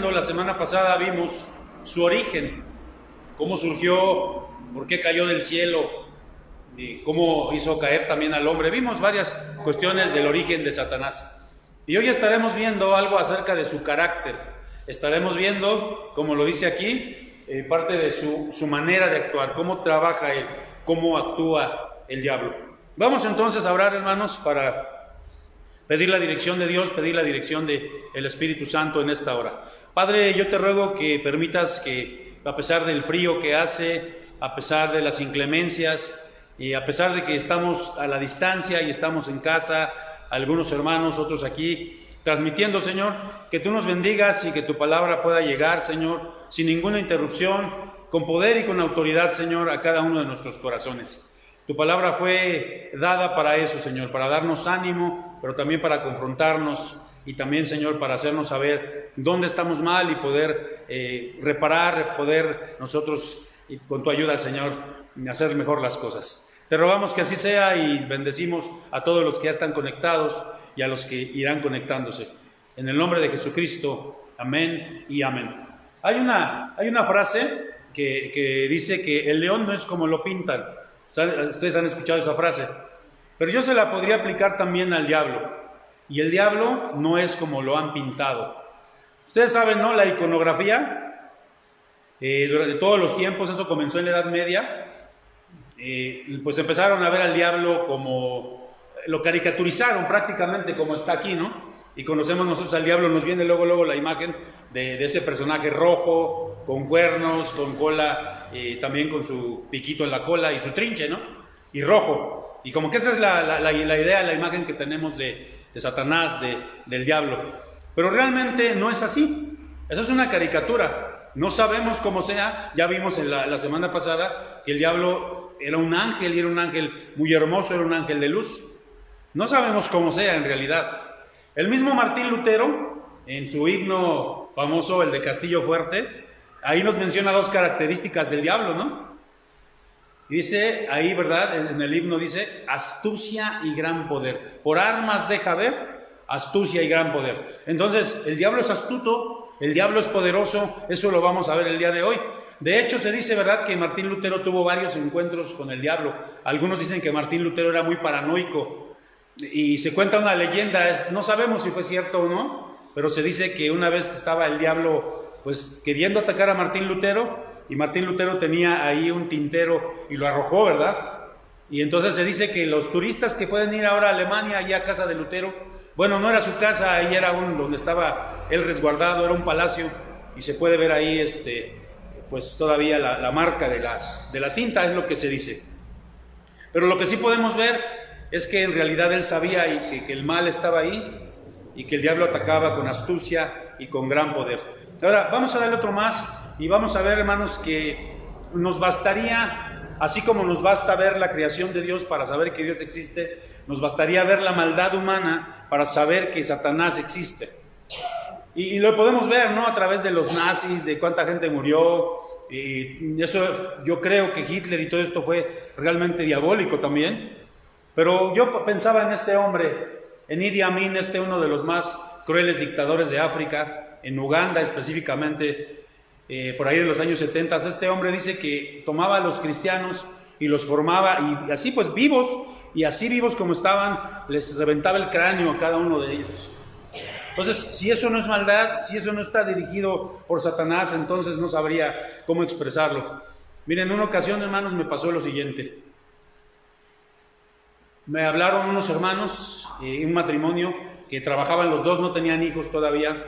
La semana pasada vimos su origen, cómo surgió, por qué cayó del cielo, y cómo hizo caer también al hombre. Vimos varias cuestiones del origen de Satanás. Y hoy estaremos viendo algo acerca de su carácter. Estaremos viendo, como lo dice aquí, parte de su manera de actuar, cómo trabaja él, cómo actúa el diablo. Vamos entonces a orar, hermanos, para pedir la dirección de Dios, pedir la dirección del Espíritu Santo en esta hora. Padre, yo te ruego que permitas que, a pesar del frío que hace, a pesar de las inclemencias, y a pesar de que estamos a la distancia y estamos en casa, algunos hermanos, otros aquí, transmitiendo, Señor, que tú nos bendigas y que tu palabra pueda llegar, Señor, sin ninguna interrupción, con poder y con autoridad, Señor, a cada uno de nuestros corazones. Tu palabra fue dada para eso, Señor, para darnos ánimo, pero también para confrontarnos y también, Señor, para hacernos saber dónde estamos mal y poder reparar, poder nosotros, y con tu ayuda, Señor, hacer mejor las cosas. Te rogamos que así sea y bendecimos a todos los que ya están conectados y a los que irán conectándose. En el nombre de Jesucristo, amén y amén. Hay una frase que dice que el león no es como lo pintan. Ustedes han escuchado esa frase, pero yo se la podría aplicar también al diablo. Y el diablo no es como lo han pintado. Ustedes saben, ¿no? La iconografía, durante todos los tiempos, eso comenzó en la Edad Media, pues empezaron a ver al diablo como, lo caricaturizaron prácticamente como está aquí, ¿no? Y conocemos nosotros al diablo, nos viene luego la imagen de ese personaje rojo, con cuernos, con cola, también con su piquito en la cola y su trinche, ¿no? Y rojo. Y como que esa es la idea, la imagen que tenemos de Satanás, del diablo. Pero realmente no es así. Eso es una caricatura. No sabemos cómo sea. Ya vimos en la semana pasada que el diablo era un ángel y era un ángel muy hermoso, era un ángel de luz. No sabemos cómo sea en realidad. El mismo Martín Lutero, en su himno famoso, el de Castillo Fuerte, ahí nos menciona dos características del diablo, ¿no? Y dice ahí, ¿verdad? En el himno dice, astucia y gran poder. Por armas deja ver, astucia y gran poder. Entonces, el diablo es astuto, el diablo es poderoso, eso lo vamos a ver el día de hoy. De hecho, se dice, ¿verdad?, que Martín Lutero tuvo varios encuentros con el diablo. Algunos dicen que Martín Lutero era muy paranoico. Y se cuenta una leyenda, no sabemos si fue cierto o no, pero se dice que una vez estaba el diablo pues queriendo atacar a Martín Lutero, y Martín Lutero tenía ahí un tintero y lo arrojó, ¿verdad? Y entonces se dice que los turistas que pueden ir ahora a Alemania, allá a casa de Lutero, bueno, no era su casa, ahí era donde estaba él resguardado, era un palacio, y se puede ver ahí pues todavía la marca de la tinta, es lo que se dice. Pero lo que sí podemos ver es que en realidad él sabía que el mal estaba ahí y que el diablo atacaba con astucia y con gran poder. Ahora vamos a darle otro más y vamos a ver, hermanos, que nos bastaría, así como nos basta ver la creación de Dios para saber que Dios existe, nos bastaría ver la maldad humana para saber que Satanás existe. Y lo podemos ver, ¿no?, a través de los nazis, de cuánta gente murió, y eso yo creo que Hitler y todo esto fue realmente diabólico también. Pero yo pensaba en este hombre, en Idi Amin, uno de los más crueles dictadores de África, en Uganda específicamente, por ahí de los años 70. Este hombre dice que tomaba a los cristianos y los formaba, y así pues vivos, y así vivos como estaban, les reventaba el cráneo a cada uno de ellos. Entonces, si eso no es maldad, si eso no está dirigido por Satanás, entonces no sabría cómo expresarlo. Miren, en una ocasión, hermanos, me pasó lo siguiente. Me hablaron unos hermanos, un matrimonio que trabajaban los dos, no tenían hijos todavía,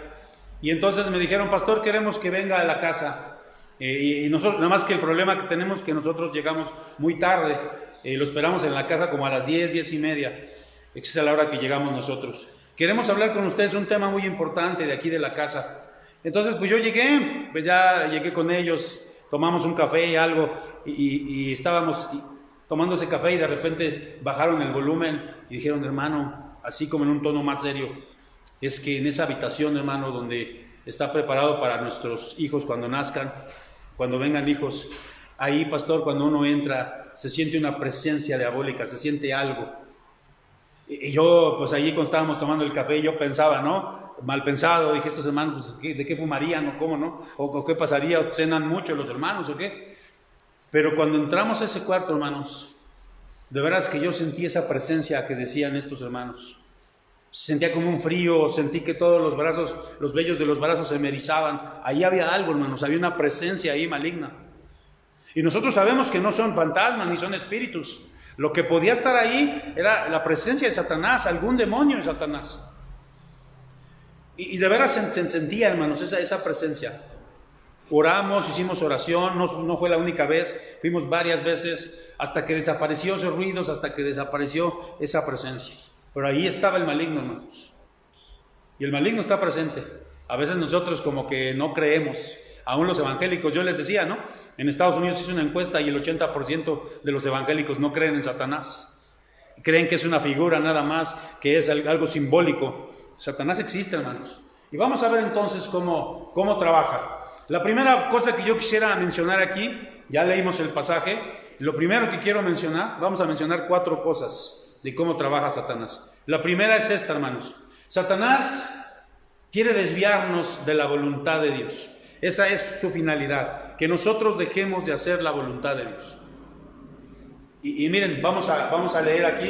y entonces me dijeron, pastor, queremos que venga a la casa, y nosotros, nada más que el problema que tenemos es que nosotros llegamos muy tarde, lo esperamos en la casa como a las 10:30, esa es la hora que llegamos nosotros. Queremos hablar con ustedes un tema muy importante de aquí de la casa. Entonces pues yo llegué, pues ya llegué con ellos, tomamos un café y algo, y estábamos tomando ese café, y de repente bajaron el volumen y dijeron, hermano, así como en un tono más serio, es que en esa habitación, hermano, donde está preparado para nuestros hijos cuando nazcan, cuando vengan hijos, ahí, pastor, cuando uno entra, se siente una presencia diabólica, se siente algo. Y yo, pues allí cuando estábamos tomando el café, yo pensaba, ¿no? mal pensado. Dije, estos hermanos, pues, ¿de qué fumarían o cómo no? ¿O qué pasaría? ¿O cenan mucho los hermanos o qué? Pero cuando entramos a ese cuarto, hermanos, de veras que yo sentí esa presencia que decían estos hermanos. Sentía como un frío, sentí que todos los brazos, los vellos de los brazos se me erizaban. Ahí había algo, hermanos, había una presencia ahí maligna. Y nosotros sabemos que no son fantasmas ni son espíritus. Lo que podía estar ahí era la presencia de Satanás, algún demonio de Satanás. Y de veras se sentía, hermanos, esa presencia. Oramos, hicimos oración, no fue la única vez, fuimos varias veces hasta que desapareció esos ruidos, hasta que desapareció esa presencia. Pero ahí estaba el maligno, hermanos. Y el maligno está presente. A veces nosotros como que no creemos. Aún los evangélicos, yo les decía, ¿no? En Estados Unidos hizo una encuesta y el 80% de los evangélicos no creen en Satanás. Creen que es una figura nada más, que es algo simbólico. Satanás existe, hermanos. Y vamos a ver entonces cómo trabaja. La primera cosa que yo quisiera mencionar aquí, ya leímos el pasaje. Lo primero que quiero mencionar, vamos a mencionar 4 cosas de cómo trabaja Satanás. La primera es esta, hermanos. Satanás quiere desviarnos de la voluntad de Dios. Esa es su finalidad, que nosotros dejemos de hacer la voluntad de Dios. Y miren, vamos a leer aquí.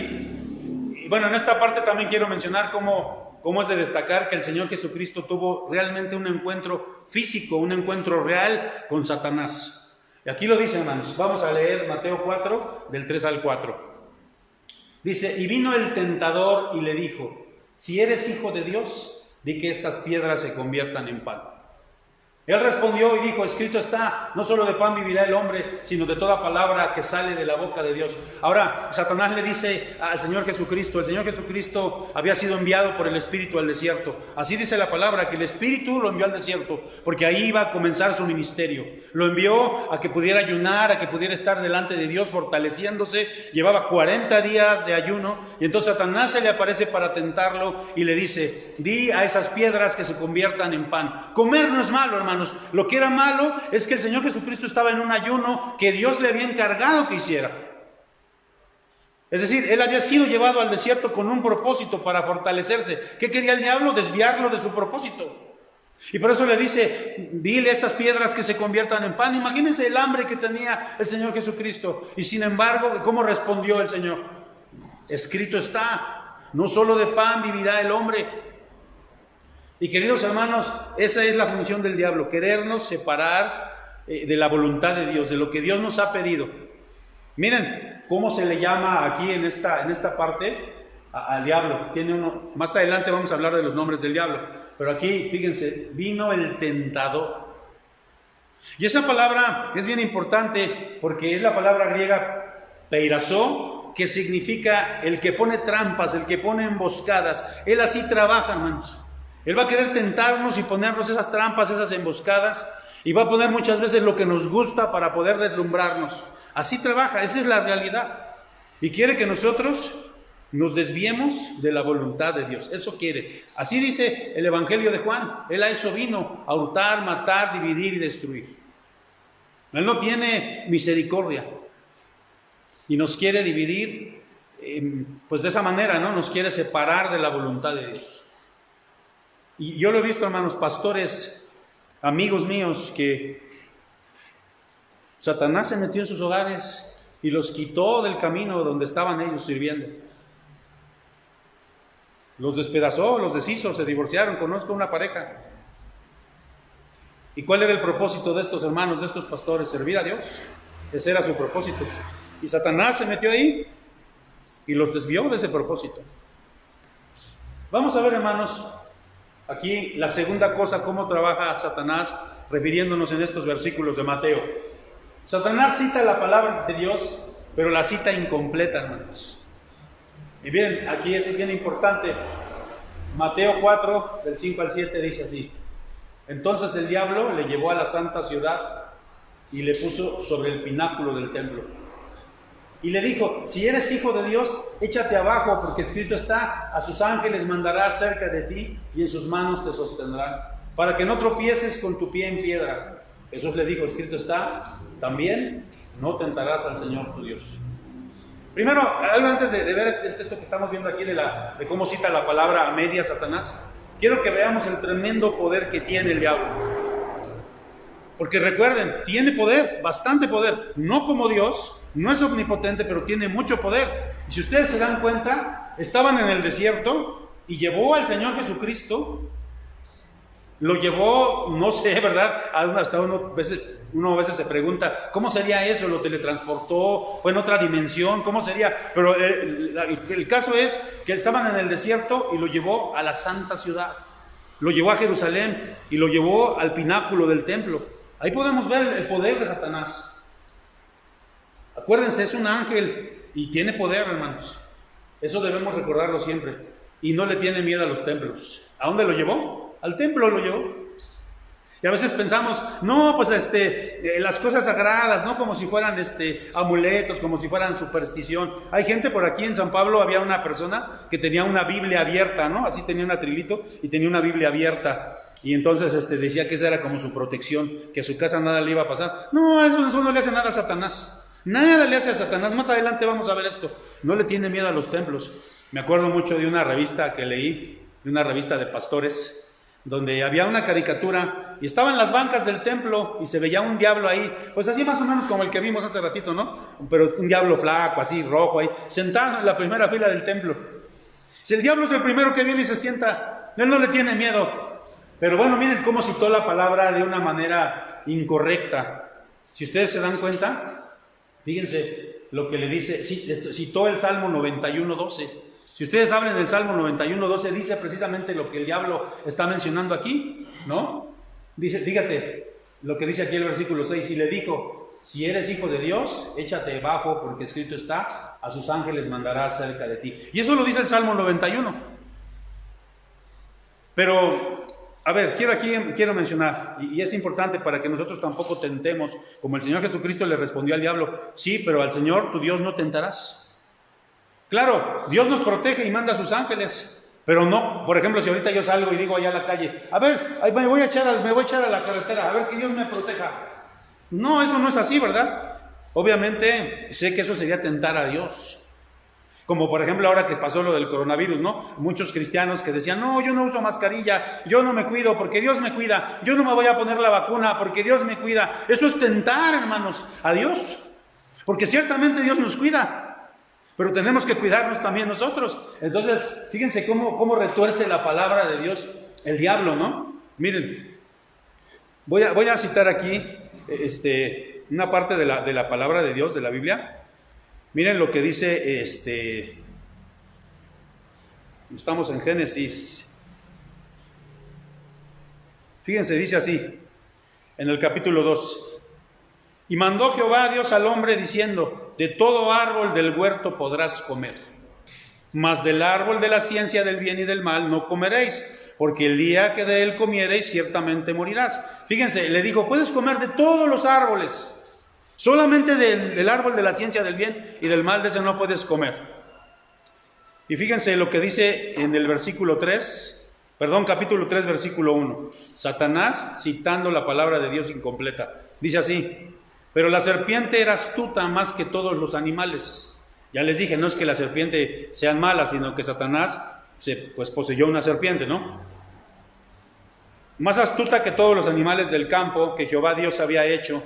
Y bueno, en esta parte también quiero mencionar cómo es de destacar que el Señor Jesucristo tuvo realmente un encuentro físico, un encuentro real con Satanás. Y aquí lo dice, hermanos. Vamos a leer Mateo 4, del 3 al 4. Dice, y vino el tentador y le dijo, si eres hijo de Dios, di que estas piedras se conviertan en pan. Él respondió y dijo, escrito está, no solo de pan vivirá el hombre, sino de toda palabra que sale de la boca de Dios. Ahora, Satanás le dice al Señor Jesucristo, el Señor Jesucristo había sido enviado por el Espíritu al desierto. Así dice la palabra, que el Espíritu lo envió al desierto, porque ahí iba a comenzar su ministerio. Lo envió a que pudiera ayunar, a que pudiera estar delante de Dios fortaleciéndose. Llevaba 40 días de ayuno, y entonces Satanás se le aparece para tentarlo y le dice, di a esas piedras que se conviertan en pan. Comer no es malo, hermano. Lo que era malo es que el Señor Jesucristo estaba en un ayuno que Dios le había encargado que hiciera. Es decir, Él había sido llevado al desierto con un propósito para fortalecerse. ¿Qué quería el diablo? Desviarlo de su propósito. Y por eso le dice, dile a estas piedras que se conviertan en pan. Imagínense el hambre que tenía el Señor Jesucristo. Y sin embargo, ¿cómo respondió el Señor? Escrito está, no solo de pan vivirá el hombre. Y queridos hermanos, esa es la función del diablo, querernos separar de la voluntad de Dios, de lo que Dios nos ha pedido. Miren cómo se le llama aquí en esta parte al diablo. Más adelante vamos a hablar de los nombres del diablo, pero aquí fíjense, vino el tentador. Y esa palabra es bien importante porque es la palabra griega peirasó, que significa el que pone trampas, el que pone emboscadas. Él así trabaja, hermanos. Él va a querer tentarnos y ponernos esas trampas, esas emboscadas, y va a poner muchas veces lo que nos gusta para poder deslumbrarnos. Así trabaja, esa es la realidad. Y quiere que nosotros nos desviemos de la voluntad de Dios. Eso quiere. Así dice el Evangelio de Juan. Él a eso vino, a hurtar, matar, dividir y destruir. Él no tiene misericordia. Y nos quiere dividir, pues de esa manera, ¿no? Nos quiere separar de la voluntad de Dios. Y yo lo he visto, hermanos, pastores, amigos míos, que Satanás se metió en sus hogares y los quitó del camino donde estaban ellos sirviendo. Los despedazó, los deshizo, se divorciaron. Conozco una pareja. ¿Y cuál era el propósito de estos hermanos, de estos pastores? Servir a Dios. Ese era su propósito. Y Satanás se metió ahí y los desvió de ese propósito. Vamos a ver, hermanos, aquí la segunda cosa, cómo trabaja Satanás, refiriéndonos en estos versículos de Mateo. Satanás cita la palabra de Dios, pero la cita incompleta, hermanos. Y bien, aquí eso es bien importante. Mateo 4, del 5 al 7 dice así: entonces el diablo le llevó a la santa ciudad y le puso sobre el pináculo del templo. Y le dijo: si eres hijo de Dios, échate abajo, porque escrito está: a sus ángeles mandará cerca de ti y en sus manos te sostendrán, para que no tropieces con tu pie en piedra. Jesús le dijo: escrito está también: no tentarás al Señor tu Dios. Primero, algo antes de ver este texto que estamos viendo aquí de cómo cita la palabra a media Satanás. quiero que veamos el tremendo poder que tiene el diablo. Porque recuerden, tiene poder, bastante poder, no como Dios, no es omnipotente, pero tiene mucho poder. Y si ustedes se dan cuenta, estaban en el desierto y llevó al Señor Jesucristo, lo llevó, no sé, ¿verdad? Hasta uno a veces se pregunta, ¿cómo sería eso? ¿Lo teletransportó? ¿Fue en otra dimensión? ¿Cómo sería? Pero el caso es que estaban en el desierto y lo llevó a la santa ciudad. Lo llevó a Jerusalén y lo llevó al pináculo del templo. Ahí podemos ver el poder de Satanás. Acuérdense, es un ángel y tiene poder, hermanos. Eso debemos recordarlo siempre. Y no le tiene miedo a los templos. ¿A dónde lo llevó? Al templo lo llevó. Y a veces pensamos, no, pues las cosas sagradas, ¿no? Como si fueran amuletos, como si fueran superstición. Hay gente por aquí en San Pablo, había una persona que tenía una Biblia abierta, ¿no? Así tenía un atrilito y tenía una Biblia abierta. Y entonces decía que esa era como su protección, que a su casa nada le iba a pasar. No, eso no le hace nada a Satanás. Nada le hace a Satanás. Más adelante vamos a ver esto. No le tiene miedo a los templos. Me acuerdo mucho de una revista que leí, de una revista de pastores, donde había una caricatura y estaba en las bancas del templo y se veía un diablo ahí, pues así más o menos como el que vimos hace ratito, ¿no? Pero un diablo flaco, así rojo ahí, sentado en la primera fila del templo. Si el diablo es el primero que viene y se sienta, él no le tiene miedo. Pero bueno, miren cómo citó la palabra de una manera incorrecta. Si ustedes se dan cuenta, fíjense lo que le dice, citó el Salmo 91:12. Si ustedes hablan del Salmo 91:12, dice precisamente lo que el diablo está mencionando aquí, ¿no? Dice, fíjate lo que dice aquí el versículo 6, y le dijo, si eres hijo de Dios, échate bajo, porque escrito está, a sus ángeles mandará cerca de ti. Y eso lo dice el Salmo 91. Pero, a ver, quiero mencionar, y es importante para que nosotros tampoco tentemos, como el Señor Jesucristo le respondió al diablo, sí, pero al Señor tu Dios no tentarás. Claro, Dios nos protege y manda a sus ángeles, pero no, por ejemplo, si ahorita yo salgo y digo allá a la calle, a ver, me voy a echar a la carretera, a ver que Dios me proteja. No, eso no es así, ¿verdad? Obviamente, sé que eso sería tentar a Dios. Como por ejemplo ahora que pasó lo del coronavirus, ¿no? Muchos cristianos que decían, no, yo no uso mascarilla, yo no me cuido porque Dios me cuida, yo no me voy a poner la vacuna porque Dios me cuida. Eso es tentar, hermanos, a Dios, porque ciertamente Dios nos cuida. Pero tenemos que cuidarnos también nosotros. Entonces, fíjense cómo retuerce la palabra de Dios el diablo, ¿no? Miren, voy a citar aquí una parte de la palabra de Dios, de la Biblia. Miren lo que dice, estamos en Génesis. Fíjense, dice así, en el capítulo 2. Y mandó Jehová Dios al hombre diciendo, de todo árbol del huerto podrás comer, mas del árbol de la ciencia del bien y del mal no comeréis, porque el día que de él comiereis ciertamente morirás. Fíjense, le dijo, puedes comer de todos los árboles, solamente del árbol de la ciencia del bien y del mal, de ese no puedes comer. Y fíjense lo que dice en el capítulo 3, versículo 1. Satanás, citando la palabra de Dios incompleta, dice así, pero la serpiente era astuta más que todos los animales. Ya les dije, no es que la serpiente sean malas, sino que Satanás poseyó una serpiente, ¿no? Más astuta que todos los animales del campo que Jehová Dios había hecho,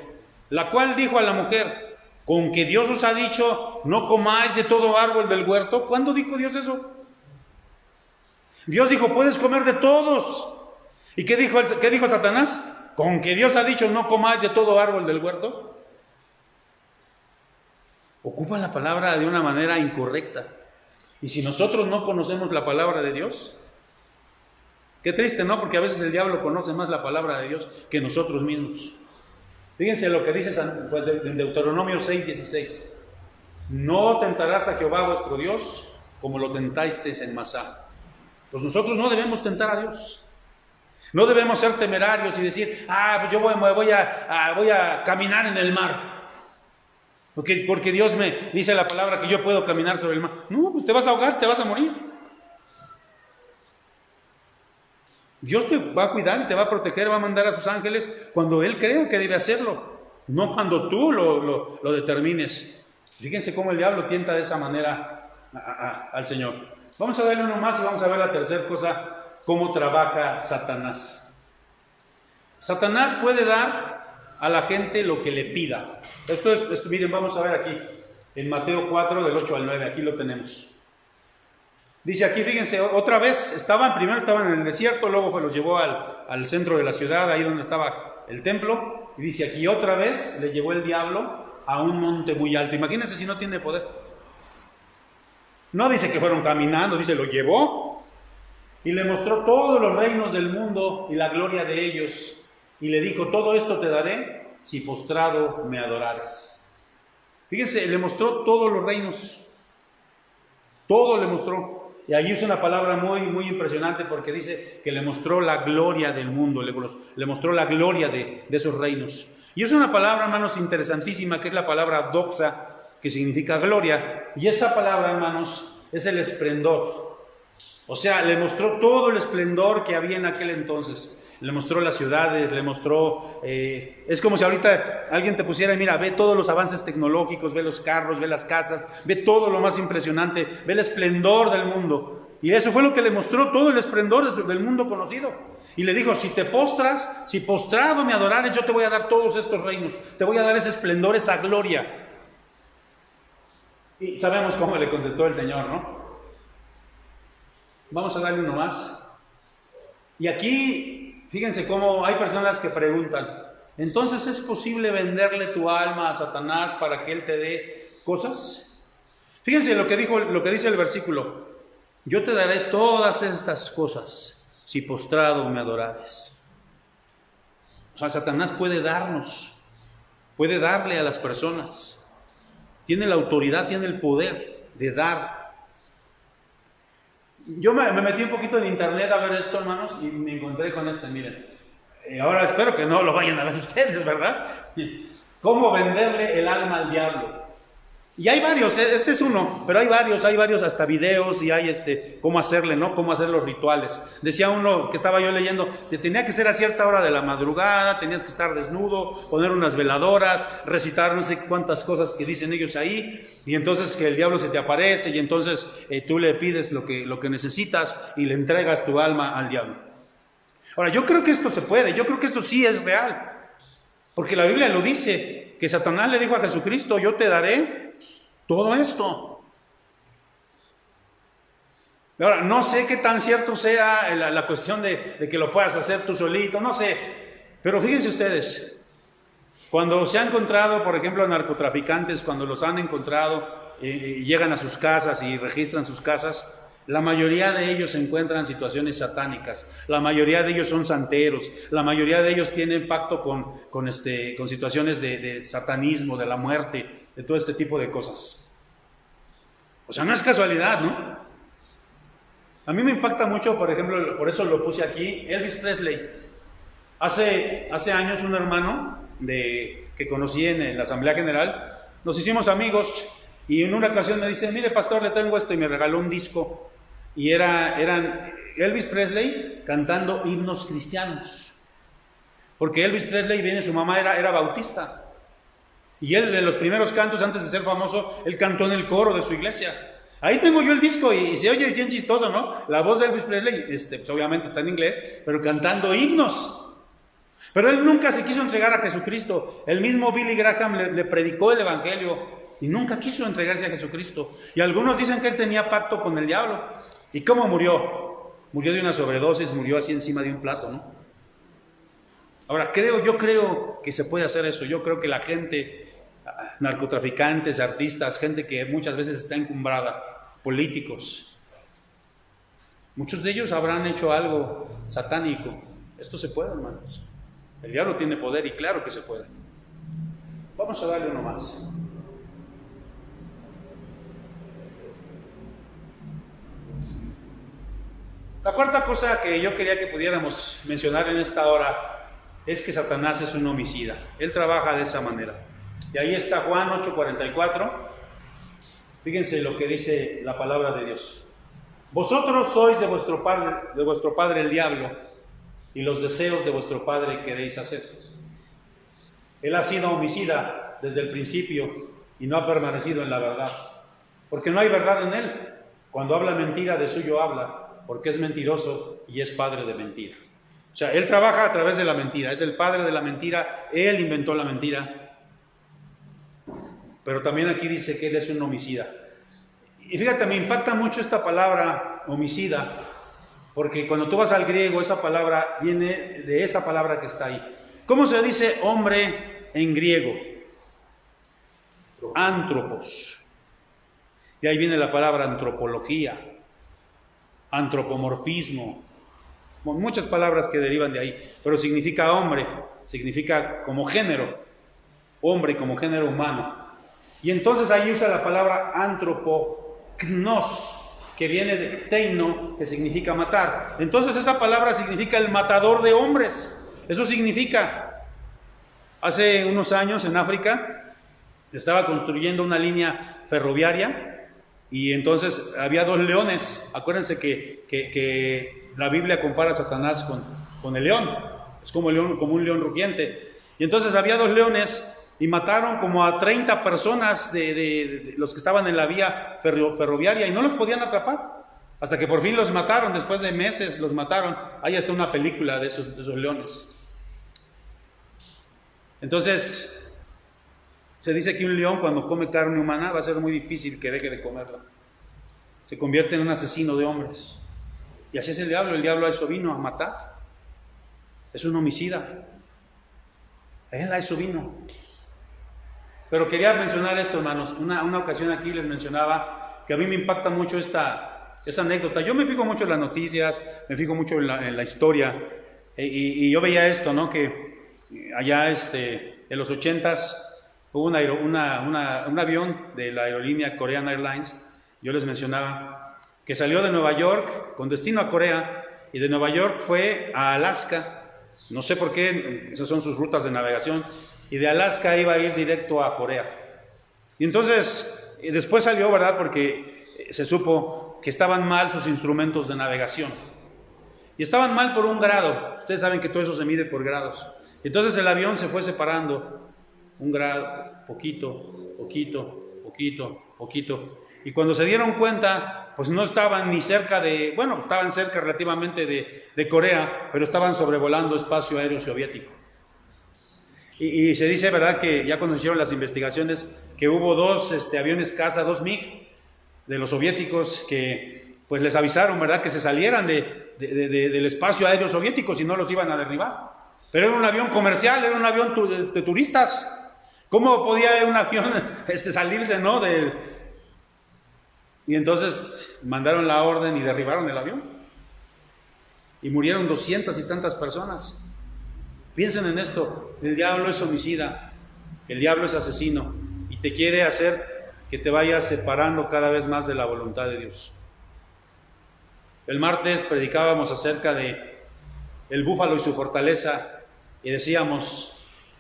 la cual dijo a la mujer, con que Dios os ha dicho, no comáis de todo árbol del huerto. ¿Cuándo dijo Dios eso? Dios dijo, puedes comer de todos. ¿Y qué dijo Satanás? Con que Dios ha dicho, no comáis de todo árbol del huerto. Ocupa la palabra de una manera incorrecta. Y si nosotros no conocemos la palabra de Dios, qué triste, ¿no? Porque a veces el diablo conoce más la palabra de Dios que nosotros mismos. Fíjense lo que dice en Deuteronomio 6:16. No tentarás a Jehová vuestro Dios como lo tentasteis en Masá. Pues nosotros no debemos tentar a Dios. No debemos ser temerarios y decir, pues yo voy a caminar en el mar. Porque Dios me dice la palabra que yo puedo caminar sobre el mar. No, pues te vas a ahogar, te vas a morir. Dios te va a cuidar y te va a proteger, va a mandar a sus ángeles cuando Él crea que debe hacerlo, no cuando tú lo determines. Fíjense cómo el diablo tienta de esa manera al Señor. Vamos a darle uno más y vamos a ver la tercera cosa, cómo trabaja Satanás. Satanás puede dar a la gente lo que le pida. Esto, miren, vamos a ver aquí, en Mateo 4, del 8 al 9, aquí lo tenemos. Dice aquí, fíjense, otra vez, primero estaban en el desierto, luego los llevó al centro de la ciudad, ahí donde estaba el templo, y dice aquí, otra vez le llevó el diablo a un monte muy alto. Imagínense si no tiene poder. No dice que fueron caminando, dice, lo llevó y le mostró todos los reinos del mundo y la gloria de ellos, y le dijo, todo esto te daré si postrado me adorares. Fíjense, le mostró todos los reinos, todo le mostró. Y ahí usa una palabra muy, muy impresionante porque dice que le mostró la gloria del mundo, le mostró la gloria de esos reinos. Y es una palabra, hermanos, interesantísima, que es la palabra doxa, que significa gloria. Y esa palabra, hermanos, es el esplendor. O sea, le mostró todo el esplendor que había en aquel entonces. Le mostró las ciudades, le mostró... es como si ahorita alguien te pusiera, mira, ve todos los avances tecnológicos, ve los carros, ve las casas, ve todo lo más impresionante, ve el esplendor del mundo. Y eso fue lo que le mostró, todo el esplendor del mundo conocido. Y le dijo, si te postras, si postrado me adorares, yo te voy a dar todos estos reinos, te voy a dar ese esplendor, esa gloria. Y sabemos cómo le contestó el Señor, ¿no? Vamos a darle uno más. Y aquí, fíjense cómo hay personas que preguntan, ¿entonces es posible venderle tu alma a Satanás para que él te dé cosas? Fíjense lo que dice el versículo, yo te daré todas estas cosas si postrado me adorares. O sea, Satanás puede darle a las personas. Tiene la autoridad, tiene el poder de dar. Yo me metí un poquito en internet a ver esto, hermanos, y me encontré con miren. Ahora espero que no lo vayan a ver ustedes, ¿verdad? ¿Cómo venderle el alma al diablo? Y hay varios, este es uno, pero hay varios hasta videos y hay cómo hacerle, ¿no? Cómo hacer los rituales. Decía uno que estaba yo leyendo, que tenía que ser a cierta hora de la madrugada, tenías que estar desnudo, poner unas veladoras, recitar no sé cuántas cosas que dicen ellos ahí, y entonces que el diablo se te aparece y entonces tú le pides lo que necesitas y le entregas tu alma al diablo. Ahora, yo creo que esto se puede, yo creo que esto sí es real, porque la Biblia lo dice, que Satanás le dijo a Jesucristo, yo te daré todo esto. Ahora, no sé qué tan cierto sea la cuestión de que lo puedas hacer tú solito, no sé. Pero fíjense ustedes, cuando se ha encontrado, por ejemplo, narcotraficantes, cuando los han encontrado, llegan a sus casas y registran sus casas, la mayoría de ellos se encuentran en situaciones satánicas, la mayoría de ellos son santeros, la mayoría de ellos tienen pacto con situaciones de satanismo, de la muerte, de todo este tipo de cosas. O sea, no es casualidad, ¿no? A mí me impacta mucho, por ejemplo, por eso lo puse aquí, Elvis Presley. Hace años un hermano que conocí en la Asamblea General, nos hicimos amigos y en una ocasión me dice, mire pastor, le tengo esto, y me regaló un disco. Y eran Elvis Presley cantando himnos cristianos. Porque Elvis Presley su mamá era bautista. Y él, en los primeros cantos, antes de ser famoso, él cantó en el coro de su iglesia. Ahí tengo yo el disco y se oye bien chistoso, ¿no? La voz de Elvis Presley, pues obviamente está en inglés, pero cantando himnos. Pero él nunca se quiso entregar a Jesucristo. El mismo Billy Graham le predicó el evangelio y nunca quiso entregarse a Jesucristo. Y algunos dicen que él tenía pacto con el diablo. ¿Y cómo murió? Murió de una sobredosis, murió así encima de un plato, ¿no? Ahora, yo creo que se puede hacer eso. Yo creo que la gente, narcotraficantes, artistas, gente que muchas veces está encumbrada, políticos, muchos de ellos habrán hecho algo satánico. Esto se puede, hermanos. El diablo tiene poder y claro que se puede. Vamos a darle uno más. La cuarta cosa que yo quería que pudiéramos mencionar en esta hora es que Satanás es un homicida. Él trabaja de esa manera. Y ahí está Juan 8:44. Fíjense lo que dice la palabra de Dios. Vosotros sois de vuestro padre el diablo, y los deseos de vuestro padre queréis hacer. Él ha sido homicida desde el principio y no ha permanecido en la verdad, porque no hay verdad en él. Cuando habla mentira, de suyo habla, porque es mentiroso y es padre de mentira. O sea, él trabaja a través de la mentira, es el padre de la mentira, él inventó la mentira. Pero también aquí dice que él es un homicida. Y fíjate, me impacta mucho esta palabra homicida, porque cuando tú vas al griego, esa palabra viene de esa palabra que está ahí. ¿Cómo se dice hombre en griego? Antropos. Y ahí viene la palabra antropología, antropomorfismo, muchas palabras que derivan de ahí, pero significa hombre, significa como género, hombre como género humano. Y entonces ahí usa la palabra antropoknos, que viene de teino, que significa matar. Entonces esa palabra significa el matador de hombres. Eso significa. Hace unos años en África estaba construyendo una línea ferroviaria y entonces había 2 leones. Acuérdense que la Biblia compara a Satanás con el león. Es como un león rugiente. Y entonces había 2 leones y mataron como a 30 personas de los que estaban en la vía ferroviaria y no los podían atrapar. Hasta que por fin los mataron, después de meses los mataron. Ahí está una película de esos leones. Entonces, se dice que un león cuando come carne humana va a ser muy difícil que deje de comerla. Se convierte en un asesino de hombres. Y así es el diablo a eso vino, a matar. Es un homicida. Él a eso vino. Pero quería mencionar esto, hermanos. Una ocasión aquí les mencionaba que a mí me impacta mucho esa anécdota. Yo me fijo mucho en las noticias, me fijo mucho en la historia. Y yo veía esto, ¿no? Que allá en los 80s hubo un avión de la aerolínea Korean Airlines, yo les mencionaba, que salió de Nueva York con destino a Corea y de Nueva York fue a Alaska, no sé por qué, esas son sus rutas de navegación, y de Alaska iba a ir directo a Corea. Y entonces, después salió, ¿verdad? Porque se supo que estaban mal sus instrumentos de navegación. Y estaban mal por 1 grado, ustedes saben que todo eso se mide por grados. Entonces el avión se fue separando, 1 grado, poquito, poquito, poquito, poquito. Y cuando se dieron cuenta, pues no estaban ni cerca estaban cerca relativamente de Corea, pero estaban sobrevolando espacio aéreo soviético. Y se dice, ¿verdad?, que ya cuando hicieron las investigaciones, que hubo 2 aviones caza, 2 MiG de los soviéticos que pues les avisaron, ¿verdad?, que se salieran del espacio aéreo soviético, si no los iban a derribar. Pero era un avión comercial, era un avión de turistas. ¿Cómo podía un avión salirse, no? Y entonces mandaron la orden y derribaron el avión. Y murieron 200 y tantas personas. Piensen en esto, el diablo es homicida, el diablo es asesino y te quiere hacer que te vayas separando cada vez más de la voluntad de Dios. El martes predicábamos acerca de el búfalo y su fortaleza. Y decíamos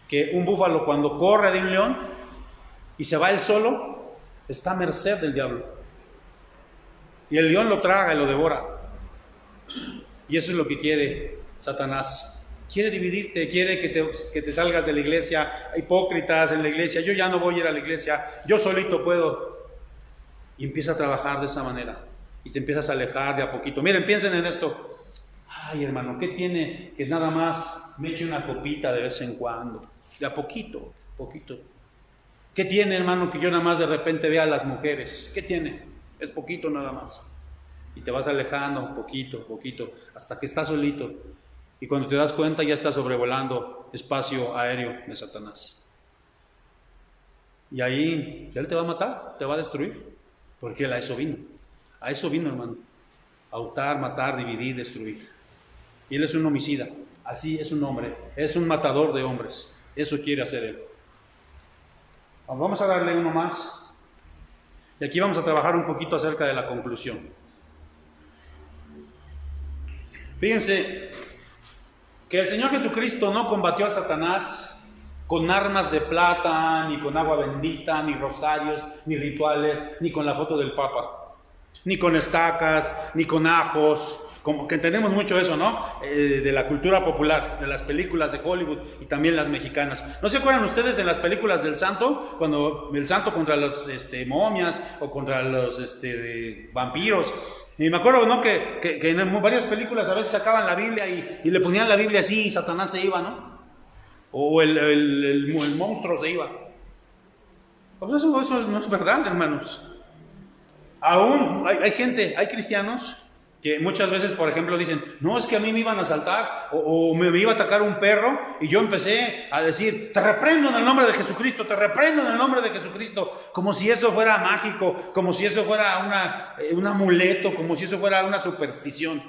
que un búfalo cuando corre de un león y se va él solo, está a merced del diablo. Y el león lo traga y lo devora. Y eso es lo que quiere Satanás. Quiere dividirte, quiere que te salgas de la iglesia, hipócritas en la iglesia, yo ya no voy a ir a la iglesia, yo solito puedo. Y empieza a trabajar de esa manera. Y te empiezas a alejar de a poquito. Miren, piensen en esto. Ay, hermano, ¿qué tiene que nada más me eche una copita de vez en cuando? De a poquito, poquito. ¿Qué tiene, hermano, que yo nada más de repente vea a las mujeres? ¿Qué tiene? Es poquito nada más. Y te vas alejando poquito, poquito, hasta que estás solito. Y cuando te das cuenta ya estás sobrevolando espacio aéreo de Satanás. Y ahí él te va a matar, te va a destruir. Porque él a eso vino. A eso vino, hermano. A hurtar, matar, dividir, destruir. Y él es un homicida, así es un hombre, es un matador de hombres, eso quiere hacer él. Vamos a darle uno más, y aquí vamos a trabajar un poquito acerca de la conclusión. Fíjense que el Señor Jesucristo no combatió a Satanás con armas de plata, ni con agua bendita, ni rosarios, ni rituales, ni con la foto del Papa, ni con estacas, ni con ajos. Como que tenemos mucho eso, ¿no? De la cultura popular, de las películas de Hollywood y también las mexicanas. ¿No se acuerdan ustedes en las películas del santo? Cuando el santo contra las momias o contra los vampiros, Y me acuerdo, ¿no? Que en varias películas a veces sacaban la Biblia y le ponían la Biblia así y Satanás se iba, ¿no? O el monstruo se iba. Pues eso no es verdad, hermanos. Aún hay gente, hay cristianos que muchas veces, por ejemplo, dicen, no, es que a mí me iban a asaltar o me iba a atacar un perro y yo empecé a decir, te reprendo en el nombre de Jesucristo, te reprendo en el nombre de Jesucristo, como si eso fuera mágico, como si eso fuera un amuleto, como si eso fuera una superstición.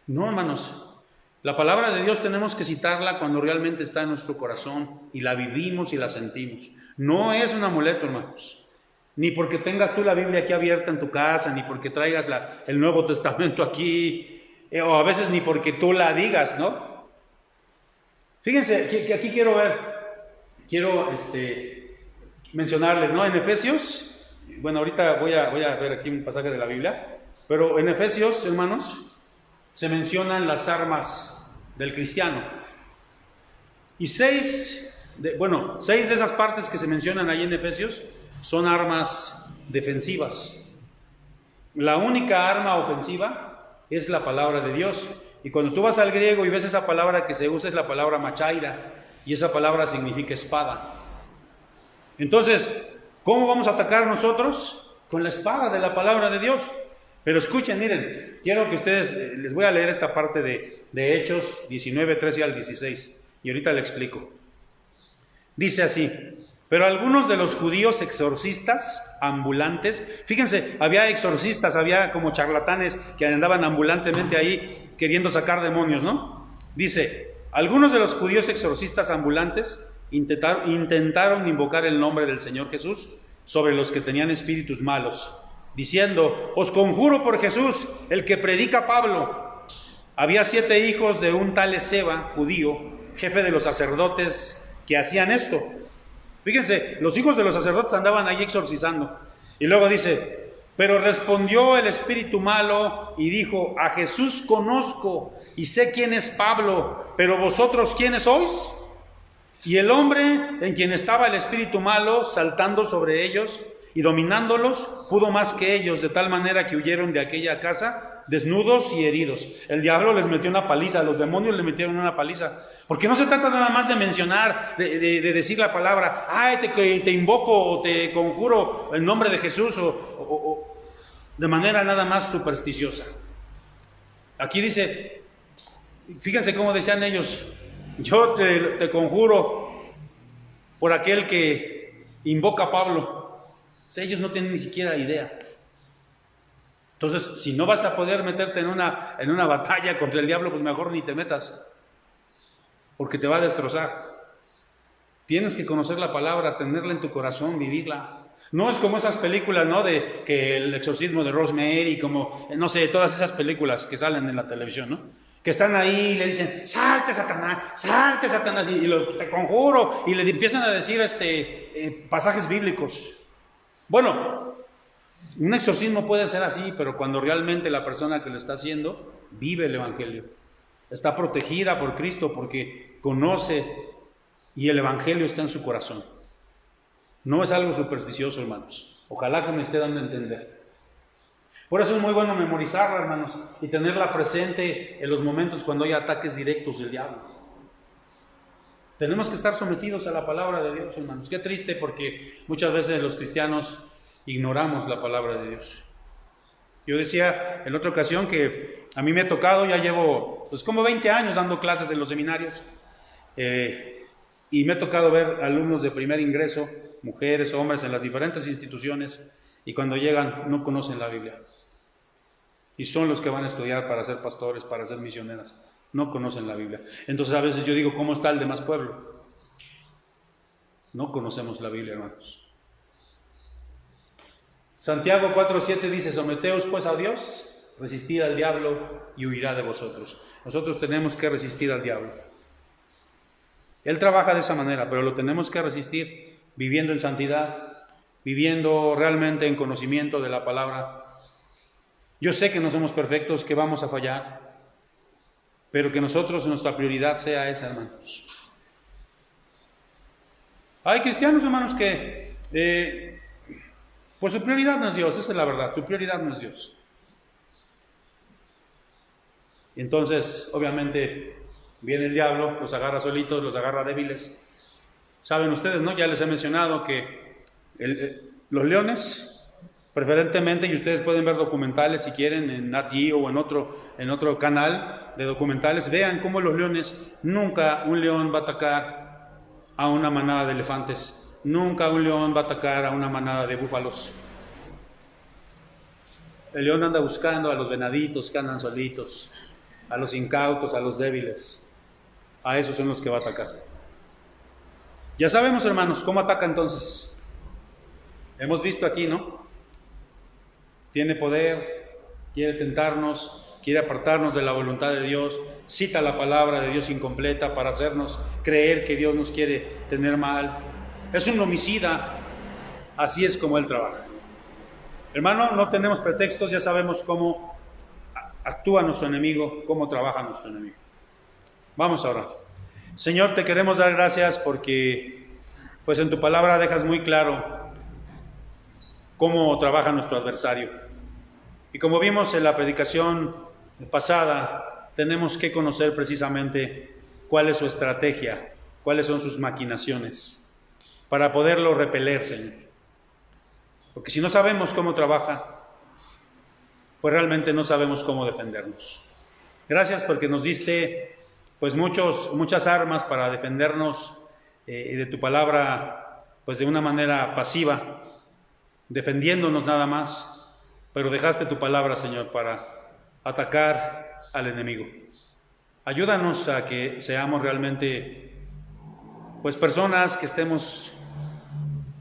No, hermanos, la palabra de Dios tenemos que citarla cuando realmente está en nuestro corazón y la vivimos y la sentimos. No es un amuleto, hermanos. Ni porque tengas tú la Biblia aquí abierta en tu casa, ni porque traigas el Nuevo Testamento aquí, o a veces ni porque tú la digas, ¿no? Fíjense, que aquí quiero mencionarles, ¿no? En Efesios, bueno, ahorita voy a ver aquí un pasaje de la Biblia, pero en Efesios, hermanos, se mencionan las armas del cristiano. Y 6 de esas partes que se mencionan ahí en Efesios son armas defensivas. La única arma ofensiva es la palabra de Dios. Y cuando tú vas al griego y ves esa palabra que se usa es la palabra machaira, y esa palabra significa espada. Entonces, ¿cómo vamos a atacar nosotros? Con la espada de la palabra de Dios. Pero escuchen, miren, quiero que ustedes, les voy a leer esta parte de Hechos 19, 13 al 16, y ahorita le explico. Dice así: pero algunos de los judíos exorcistas ambulantes, fíjense, había exorcistas, había como charlatanes que andaban ambulantemente ahí queriendo sacar demonios, ¿no? Dice, algunos de los judíos exorcistas ambulantes intentaron invocar el nombre del Señor Jesús sobre los que tenían espíritus malos, diciendo, os conjuro por Jesús, el que predica Pablo. Había 7 hijos de un tal Esceva, judío, jefe de los sacerdotes, que hacían esto. Fíjense, los hijos de los sacerdotes andaban ahí exorcizando. Y luego dice, pero respondió el espíritu malo y dijo, a Jesús conozco y sé quién es Pablo, pero vosotros ¿quiénes sois? Y el hombre en quien estaba el espíritu malo, saltando sobre ellos y dominándolos, pudo más que ellos, de tal manera que huyeron de aquella casa desnudos y heridos. El diablo les metió una paliza, los demonios le metieron una paliza. Porque no se trata nada más de mencionar, de decir la palabra, ay, te invoco o te conjuro en nombre de Jesús, o de manera nada más supersticiosa. Aquí dice, fíjense cómo decían ellos, yo te conjuro por aquel que invoca a Pablo. O sea, ellos no tienen ni siquiera idea. Entonces, si no vas a poder meterte en una batalla contra el diablo, pues mejor ni te metas, porque te va a destrozar. Tienes que conocer la palabra, tenerla en tu corazón, vivirla. No es como esas películas, ¿no? De que el exorcismo de Rosemary, como, no sé, todas esas películas que salen en la televisión, ¿no? Que están ahí y le dicen, salte Satanás, y te conjuro, y le empiezan a decir pasajes bíblicos. Bueno, un exorcismo puede ser así, pero cuando realmente la persona que lo está haciendo vive el evangelio, está protegida por Cristo porque conoce y el evangelio está en su corazón. No es algo supersticioso, hermanos. Ojalá que me esté dando a entender. Por eso es muy bueno memorizarla, hermanos, y tenerla presente en los momentos cuando hay ataques directos del diablo. Tenemos que estar sometidos a la palabra de Dios, hermanos. Qué triste, porque muchas veces los cristianos ignoramos la palabra de Dios. Yo decía en otra ocasión que a mí me ha tocado, ya llevo pues como 20 años dando clases en los seminarios, y me ha tocado ver alumnos de primer ingreso, mujeres, hombres, en las diferentes instituciones, y cuando llegan no conocen la Biblia. Y son los que van a estudiar para ser pastores, para ser misioneras. No conocen la Biblia. Entonces a veces yo digo, ¿cómo está el demás pueblo? No conocemos la Biblia, hermanos. Santiago 4:7 dice, someteos pues a Dios, resistid al diablo y huirá de vosotros. Nosotros tenemos que resistir al diablo. Él trabaja de esa manera, pero lo tenemos que resistir viviendo en santidad, viviendo realmente en conocimiento de la palabra. Yo sé que no somos perfectos, que vamos a fallar, pero que nosotros, nuestra prioridad sea esa, hermanos. Hay cristianos, hermanos, que pues su prioridad no es Dios, esa es la verdad, su prioridad no es Dios. Y entonces, obviamente, viene el diablo, los agarra solitos, los agarra débiles. Saben ustedes, ¿no? Ya les he mencionado que los leones, preferentemente, y ustedes pueden ver documentales si quieren en Nat Geo o en otro canal de documentales, vean cómo los leones, nunca un león va a atacar a una manada de elefantes, nunca un león va a atacar a una manada de búfalos. El león anda buscando a los venaditos que andan solitos, a los incautos, a los débiles. A esos son los que va a atacar. Ya sabemos, hermanos, cómo ataca entonces. Hemos visto aquí, ¿no? Tiene poder, quiere tentarnos, quiere apartarnos de la voluntad de Dios, cita la palabra de Dios incompleta para hacernos creer que Dios nos quiere tener mal. Es un homicida, así es como él trabaja. Hermano, no tenemos pretextos, ya sabemos cómo actúa nuestro enemigo, cómo trabaja nuestro enemigo. Vamos a orar. Señor, te queremos dar gracias porque pues en tu palabra dejas muy claro cómo trabaja nuestro adversario. Y como vimos en la predicación pasada, tenemos que conocer precisamente cuál es su estrategia, cuáles son sus maquinaciones, para poderlo repeler, Señor. Porque si no sabemos cómo trabaja, pues realmente no sabemos cómo defendernos. Gracias porque nos diste pues muchas armas para defendernos de tu palabra, pues de una manera pasiva, defendiéndonos nada más, pero dejaste tu palabra, Señor, para atacar al enemigo. Ayúdanos a que seamos realmente pues personas que estemos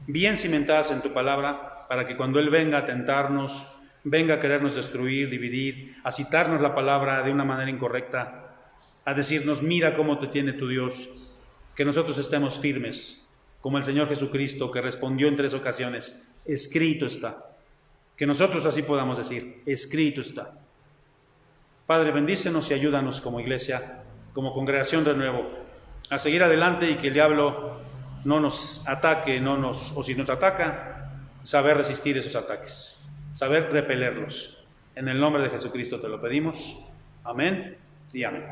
bien cimentadas en tu palabra, para que cuando Él venga a tentarnos, venga a querernos destruir, dividir, a citarnos la palabra de una manera incorrecta, a decirnos, mira cómo te tiene tu Dios, que nosotros estemos firmes, como el Señor Jesucristo, que respondió en 3 ocasiones, escrito está. Que nosotros así podamos decir, escrito está. Padre, bendícenos y ayúdanos como iglesia, como congregación de nuevo, a seguir adelante y que el diablo no nos ataque, o si nos ataca, saber resistir esos ataques, saber repelerlos. En el nombre de Jesucristo te lo pedimos. Amén y amén.